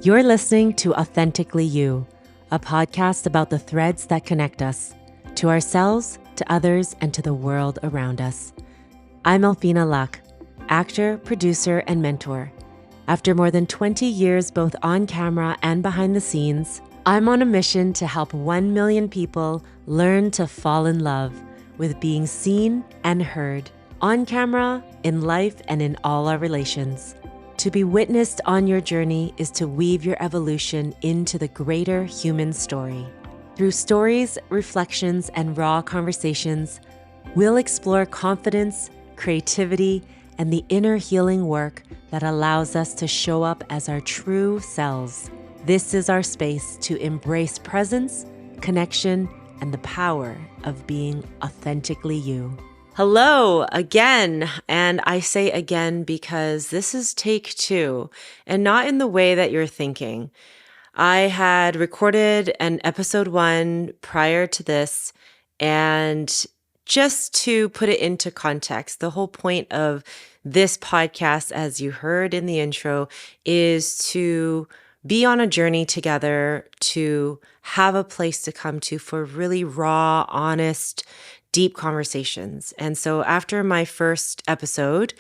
You're listening to Authentically You, a podcast about the threads that connect us to ourselves, to others, and to the world around us. I'm Alfina Luck, actor, producer, and mentor. After more than 20 years both on camera and behind the scenes, I'm on a mission to help 1 million people learn to fall in love with being seen and heard, on camera, in life, and in all our relations. To be witnessed on your journey is to weave your evolution into the greater human story. Through stories, reflections, and raw conversations, we'll explore confidence, creativity, and the inner healing work that allows us to show up as our true selves. This is our space to embrace presence, connection, and the power of being authentically you. Hello again, and I say again because this is take 2, and not in the way that you're thinking. I had recorded an episode 1 prior to this, and just to put it into context, the whole point of this podcast, as you heard in the intro, is to be on a journey together, to have a place to come to for really raw, honest, deep conversations. And so after my first episode,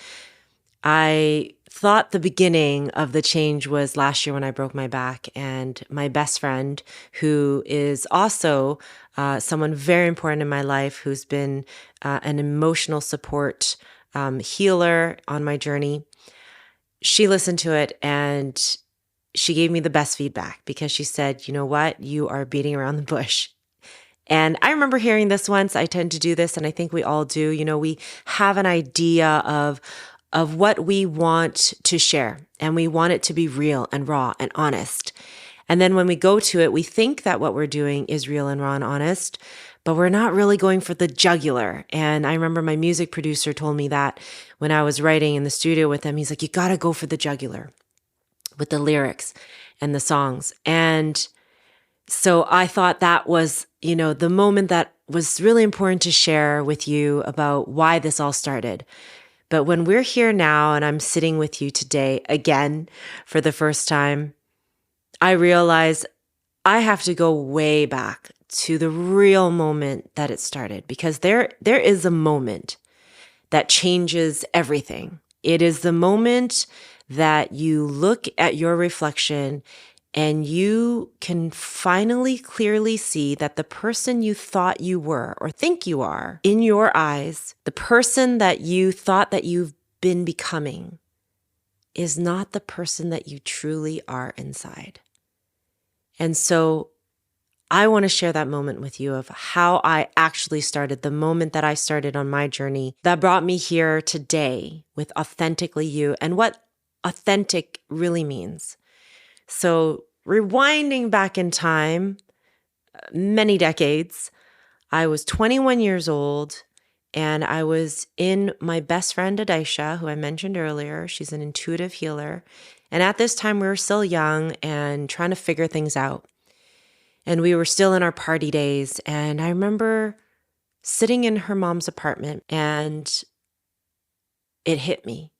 I thought the beginning of the change was last year when I broke my back, and my best friend, who is also someone very important in my life, who's been an emotional support healer on my journey, she listened to it and she gave me the best feedback because she said, you know what, you are beating around the bush. And I remember hearing this once. I tend to do this, and I think we all do. You know, we have an idea of what we want to share, and we want it to be real and raw and honest. And then when we go to it, we think that what we're doing is real and raw and honest, but we're not really going for the jugular. And I remember my music producer told me that when I was writing in the studio with him. He's like, you got to go for the jugular with the lyrics and the songs. And so I thought that was, you know, the moment that was really important to share with you about why this all started. But when we're here now and I'm sitting with you today again for the first time, I realize I have to go way back to the real moment that it started, because there is a moment that changes everything. It is the moment that you look at your reflection and you can finally clearly see that the person you thought you were or think you are in your eyes, the person that you thought that you've been becoming, is not the person that you truly are inside. And so I want to share that moment with you of how I actually started, the moment that I started on my journey that brought me here today with Authentically You and what authentic really means. So rewinding back in time, many decades, I was 21 years old and I was in my best friend, Adaisha, who I mentioned earlier. She's an intuitive healer. And at this time, we were still young and trying to figure things out. And we were still in our party days. And I remember sitting in her mom's apartment and it hit me.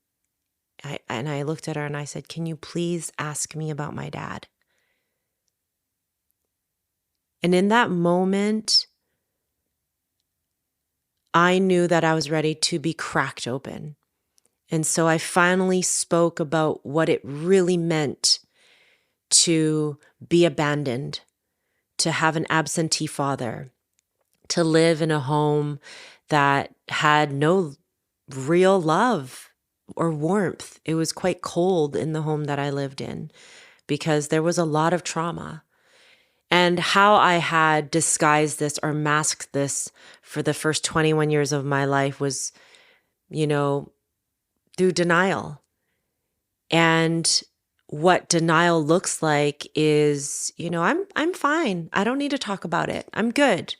I looked at her and I said, can you please ask me about my dad? And in that moment, I knew that I was ready to be cracked open. And so I finally spoke about what it really meant to be abandoned, to have an absentee father, to live in a home that had no real love or warmth. It was quite cold in the home that I lived in because there was a lot of trauma. And how I had disguised this or masked this for the first 21 years of my life was, you know, through denial. And what denial looks like is, you know, I'm fine. I don't need to talk about it. I'm good.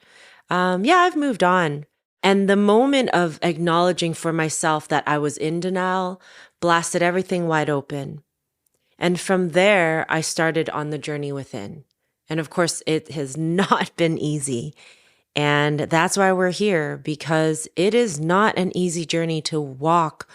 Yeah, I've moved on. And the moment of acknowledging for myself that I was in denial blasted everything wide open. And from there, I started on the journey within. And of course, it has not been easy. And that's why we're here, because it is not an easy journey to walk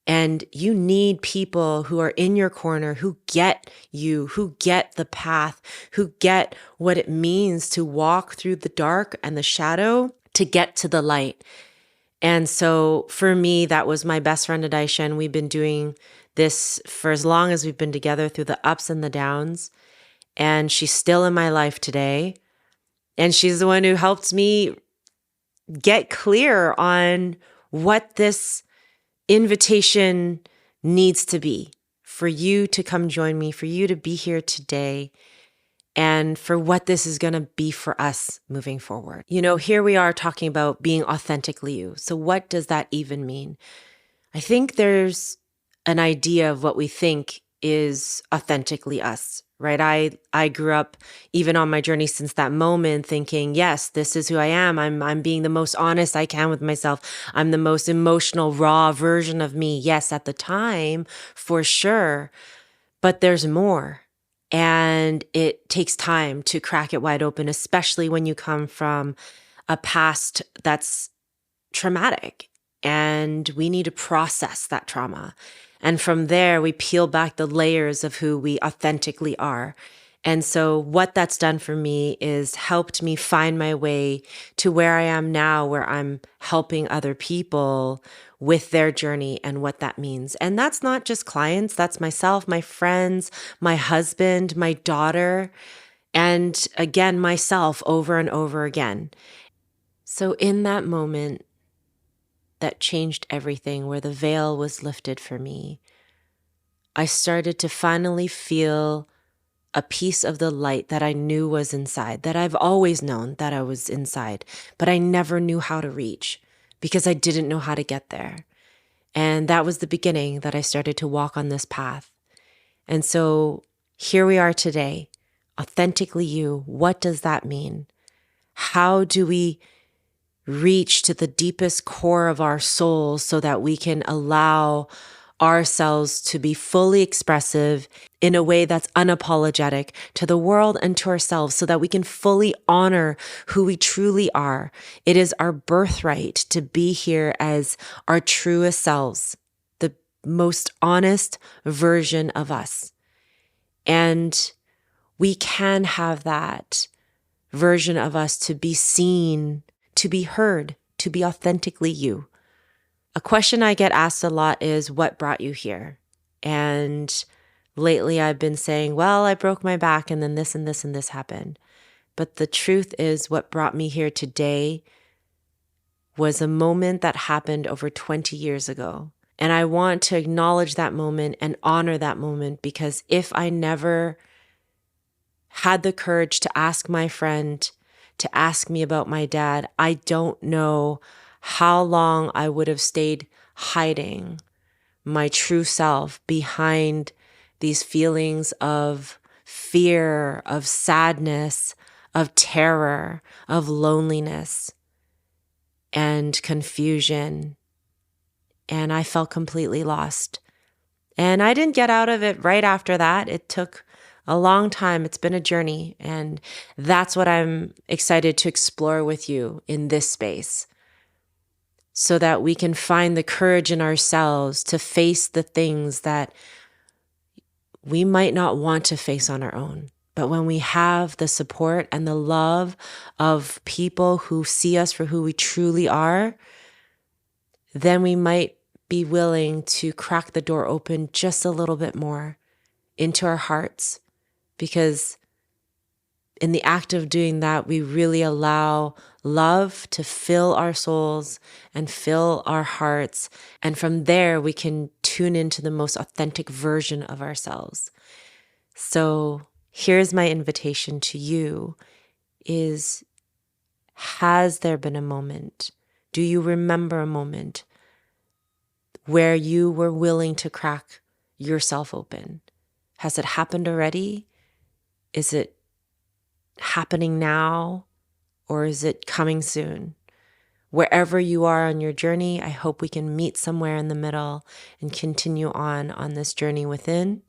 And you need people who are in your corner, who get you, who get the path, who get what it means to walk through the dark and the shadow to get to the light. And so for me, that was my best friend, Adaisha. We've been doing this for as long as we've been together, through the ups and the downs. And she's still in my life today. And she's the one who helped me get clear on what this invitation needs to be for you to come join me, for you to be here today, and for what this is going to be for us moving forward. Here we are talking about being authentically you. So what does that even mean? I think there's an idea of what we think is authentically us, right? I grew up, even on my journey since that moment, thinking, yes, this is who I am. I'm being the most honest I can with myself. I'm the most emotional, raw version of me. Yes, at the time, for sure. But there's more. And it takes time to crack it wide open, especially when you come from a past that's traumatic. And we need to process that trauma. And from there, we peel back the layers of who we authentically are. And so what that's done for me is helped me find my way to where I am now, where I'm helping other people with their journey and what that means. And that's not just clients, that's myself, my friends, my husband, my daughter, and again, myself over and over again. So in that moment that changed everything, where the veil was lifted for me, I started to finally feel a piece of the light that I knew was inside, that I've always known that I was inside, but I never knew how to reach because I didn't know how to get there. And that was the beginning that I started to walk on this path. And so here we are today, authentically you. What does that mean? How do we reach to the deepest core of our souls so that we can allow ourselves to be fully expressive in a way that's unapologetic to the world and to ourselves, so that we can fully honor who we truly are? It is our birthright to be here as our truest selves, the most honest version of us. And we can have that version of us to be seen, to be heard, to be authentically you. A question I get asked a lot is, what brought you here? And lately I've been saying, well, I broke my back and then this and this and this happened. But the truth is, what brought me here today was a moment that happened over 20 years ago. And I want to acknowledge that moment and honor that moment, because if I never had the courage to ask my friend to ask me about my dad, I don't know how long I would have stayed hiding my true self behind these feelings of fear, of sadness, of terror, of loneliness and confusion. And I felt completely lost. And I didn't get out of it right after that. It took a long time. It's been a journey. And that's what I'm excited to explore with you in this space, so that we can find the courage in ourselves to face the things that we might not want to face on our own. But when we have the support and the love of people who see us for who we truly are, then we might be willing to crack the door open just a little bit more into our hearts. Because in the act of doing that, we really allow love to fill our souls and fill our hearts. And from there, we can tune into the most authentic version of ourselves. So here's my invitation to you is, has there been a moment? Do you remember a moment where you were willing to crack yourself open? Has it happened already? Is it happening now, or is it coming soon? Wherever you are on your journey, I hope we can meet somewhere in the middle and continue on this journey within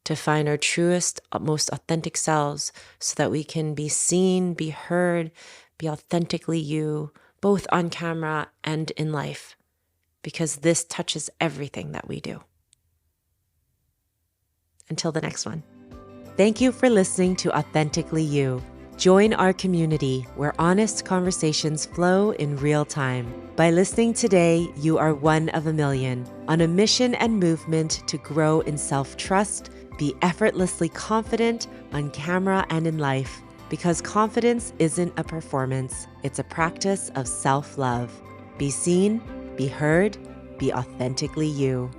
to find our truest, most authentic selves, so that we can be seen, be heard, be authentically you, both on camera and in life. because this touches everything that we do. Until the next one. Thank you for listening to Authentically You. Join our community where honest conversations flow in real time. By listening today, you are one of a million on a mission and movement to grow in self-trust, be effortlessly confident on camera and in life, because confidence isn't a performance, it's a practice of self-love. Be seen, be heard, be authentically you.